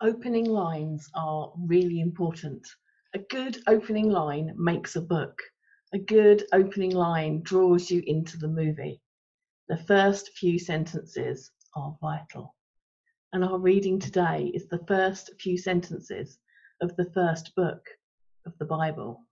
Opening lines are really important. A good opening line makes a book. A good opening line draws you into the movie. The first few sentences are vital. And our reading today is the first few sentences of the first book of the Bible.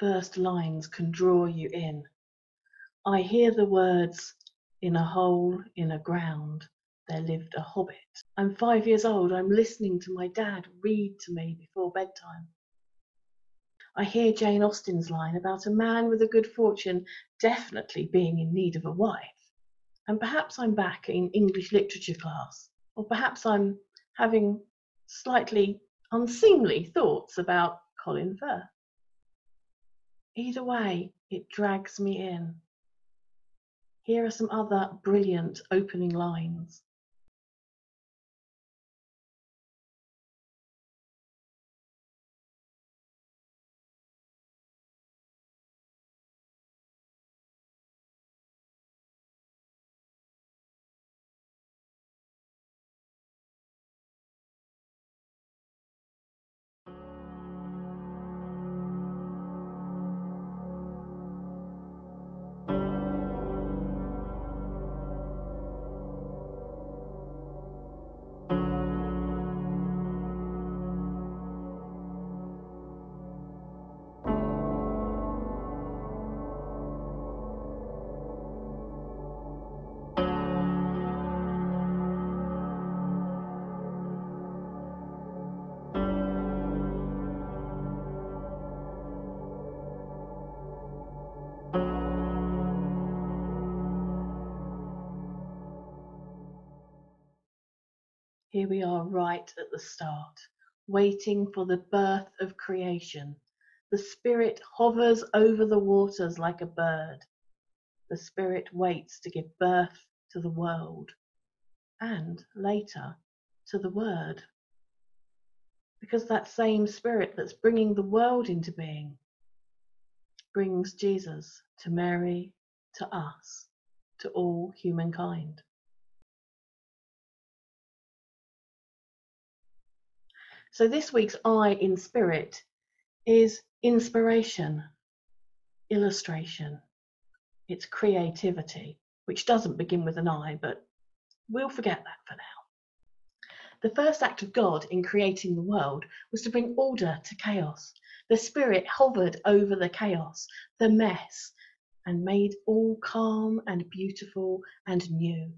First lines can draw you in. I hear the words, in a hole in a ground there lived a hobbit. I'm 5 years old. I'm listening to my dad read to me before bedtime. I hear Jane Austen's line about a man with a good fortune definitely being in need of a wife. And perhaps I'm back in English literature class, or perhaps I'm having slightly unseemly thoughts about Colin Firth. Either way, it drags me in. Here are some other brilliant opening lines. Here we are right at the start, waiting for the birth of creation. The Spirit hovers over the waters like a bird. The Spirit waits to give birth to the world, and later to the Word. Because that same Spirit that's bringing the world into being brings Jesus to Mary, to us, to all humankind. So this week's I in Spirit is inspiration, illustration. It's creativity, which doesn't begin with an I, but we'll forget that for now. The first act of God in creating the world was to bring order to chaos. The Spirit hovered over the chaos, the mess, and made all calm and beautiful and new.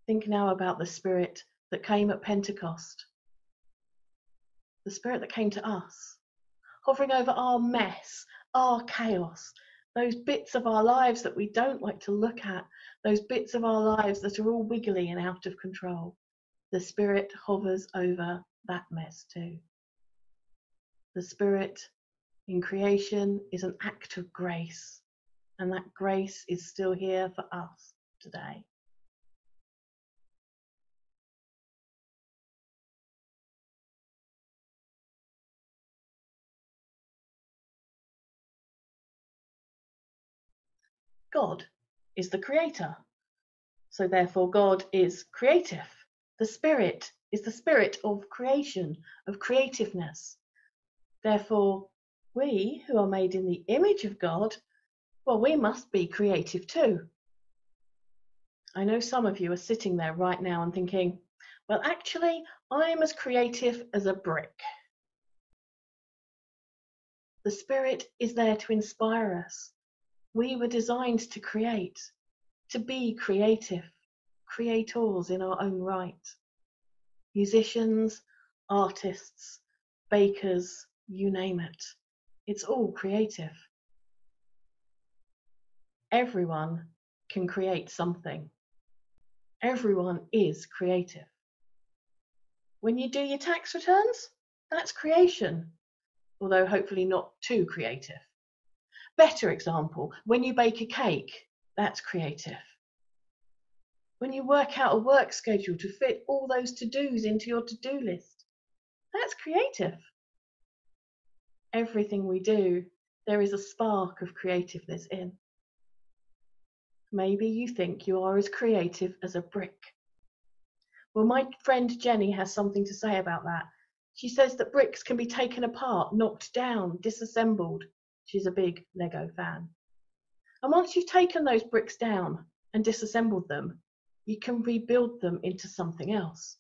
Think now about the Spirit that came at Pentecost. The Spirit that came to us, hovering over our mess, our chaos, those bits of our lives that we don't like to look at, those bits of our lives that are all wiggly and out of control. The Spirit hovers over that mess too. The Spirit in creation is an act of grace, and that grace is still here for us today. God is the creator, so therefore God is creative. The Spirit is the spirit of creation, of creativeness. Therefore, we who are made in the image of God, well, we must be creative too. I know some of you are sitting there right now and thinking, well, actually, I'm as creative as a brick. The Spirit is there to inspire us. We were designed to create, to be creative, creators in our own right. Musicians, artists, bakers, you name it. It's all creative. Everyone can create something. Everyone is creative. When you do your tax returns, that's creation, although hopefully not too creative. Better example, when you bake a cake, that's creative. When you work out a work schedule to fit all those to-dos into your to-do list, that's creative. Everything we do, there is a spark of creativeness in. Maybe you think you are as creative as a brick. Well, my friend Jenny has something to say about that. She says that bricks can be taken apart, knocked down, disassembled. She's a big Lego fan. And once you've taken those bricks down and disassembled them, you can rebuild them into something else.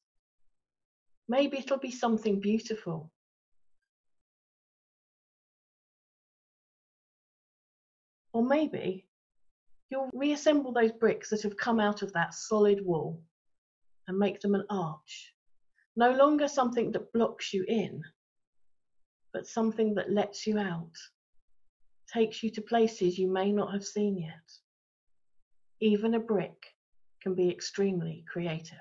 Maybe it'll be something beautiful. Or maybe you'll reassemble those bricks that have come out of that solid wall and make them an arch. No longer something that blocks you in, but something that lets you out, takes you to places you may not have seen yet. Even a brick can be extremely creative.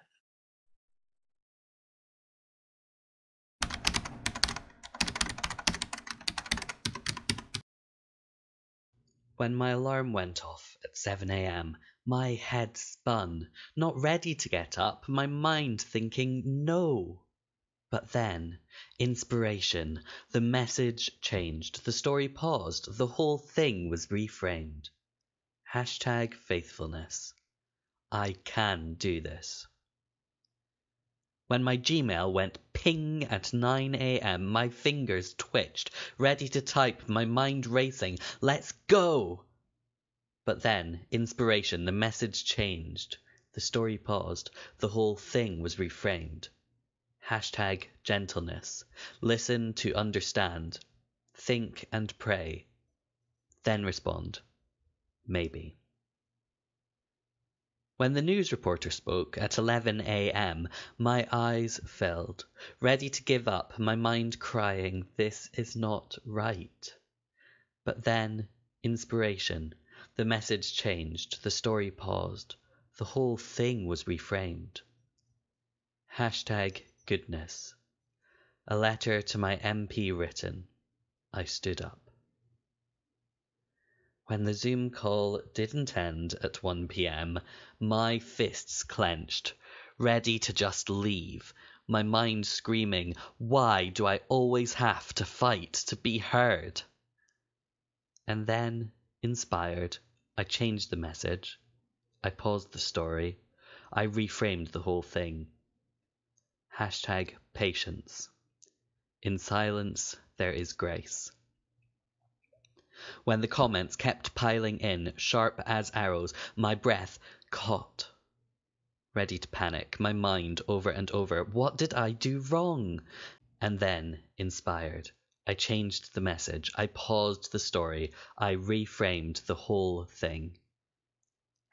When my alarm went off at 7 a.m, my head spun, not ready to get up, my mind thinking no. But then, inspiration, the message changed, the story paused, the whole thing was reframed. Hashtag faithfulness. I can do this. When my Gmail went ping at 9 a.m, my fingers twitched, ready to type, my mind racing. Let's go! But then, inspiration, the message changed, the story paused, the whole thing was reframed. Hashtag gentleness. Listen to understand. Think and pray. Then respond. Maybe. When the news reporter spoke at 11 a.m, my eyes filled, ready to give up, my mind crying, this is not right. But then, inspiration, the message changed, the story paused, the whole thing was reframed. Hashtag goodness. A letter to my MP written. I stood up. When the Zoom call didn't end at 1 p.m, my fists clenched, ready to just leave, my mind screaming, why do I always have to fight to be heard? And then, inspired, I changed the message. I paused the story. I reframed the whole thing. Hashtag patience. In silence, there is grace. When the comments kept piling in, sharp as arrows, my breath caught. Ready to panic, my mind over and over, what did I do wrong? And then, inspired, I changed the message, I paused the story, I reframed the whole thing.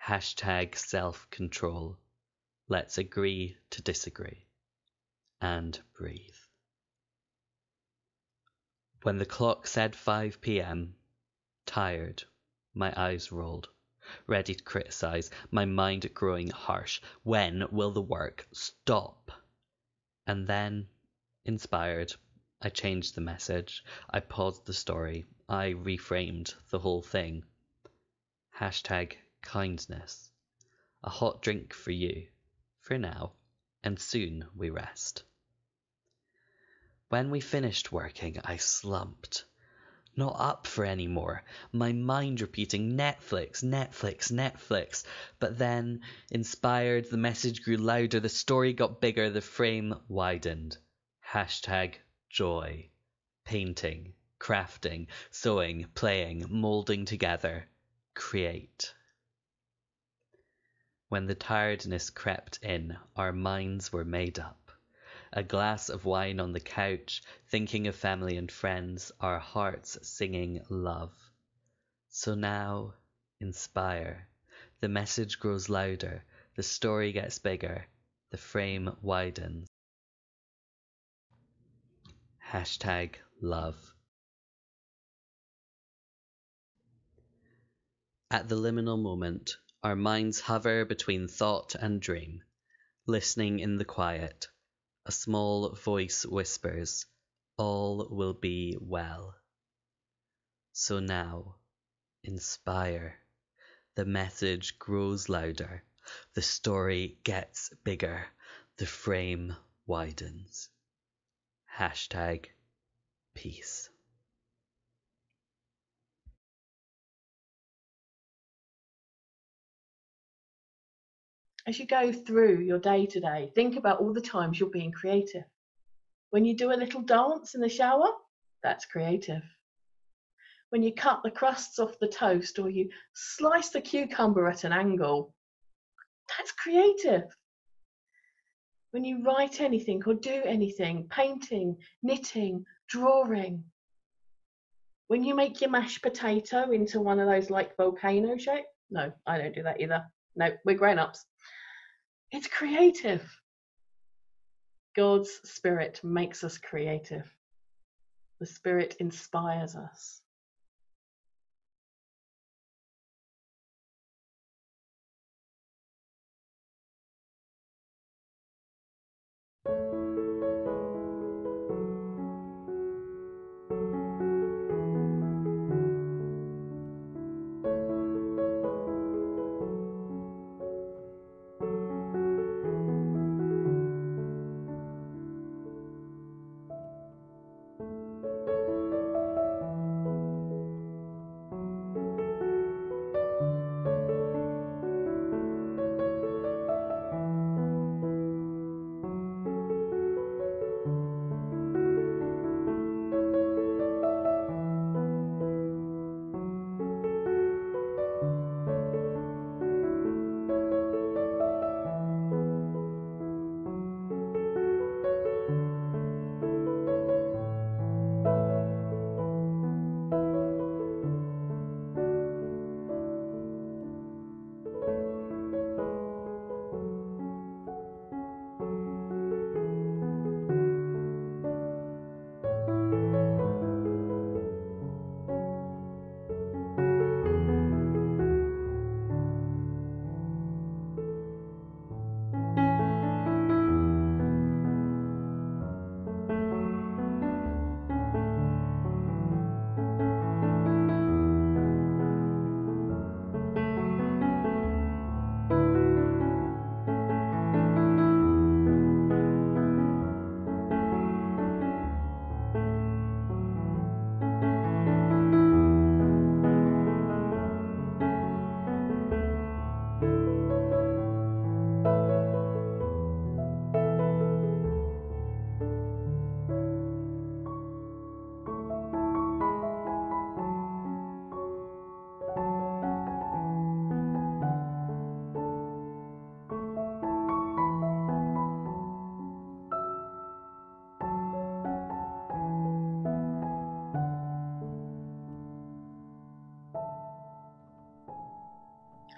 Hashtag self-control. Let's agree to disagree. And breathe. When the clock said 5 p.m, tired, my eyes rolled, ready to criticize, my mind growing harsh. When will the work stop? And then, inspired, I changed the message, I paused the story, I reframed the whole thing. Hashtag kindness. A hot drink for you, for now, and soon we rest. When we finished working, I slumped. Not up for any more, my mind repeating Netflix, Netflix, Netflix. But then, inspired, the message grew louder, the story got bigger, the frame widened. Hashtag joy. Painting, crafting, sewing, playing, moulding together. Create. When the tiredness crept in, our minds were made up. A glass of wine on the couch, thinking of family and friends, our hearts singing love. So now, inspire. The message grows louder, the story gets bigger, the frame widens. Hashtag love. At the liminal moment, our minds hover between thought and dream, listening in the quiet. A small voice whispers, all will be well. So now, inspire. The message grows louder. The story gets bigger. The frame widens. Hashtag peace. As you go through your day today, think about all the times you're being creative. When you do a little dance in the shower, that's creative. When you cut the crusts off the toast or you slice the cucumber at an angle, that's creative. When you write anything or do anything, painting, knitting, drawing. When you make your mashed potato into one of those like volcano shape. No, I don't do that either. No, we're grown-ups. It's creative. God's Spirit makes us creative. The Spirit inspires us.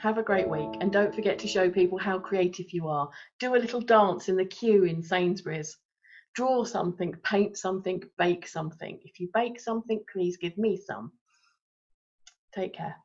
Have a great week, and don't forget to show people how creative you are. Do a little dance in the queue in Sainsbury's. Draw something, paint something, bake something. If you bake something, please give me some. Take care.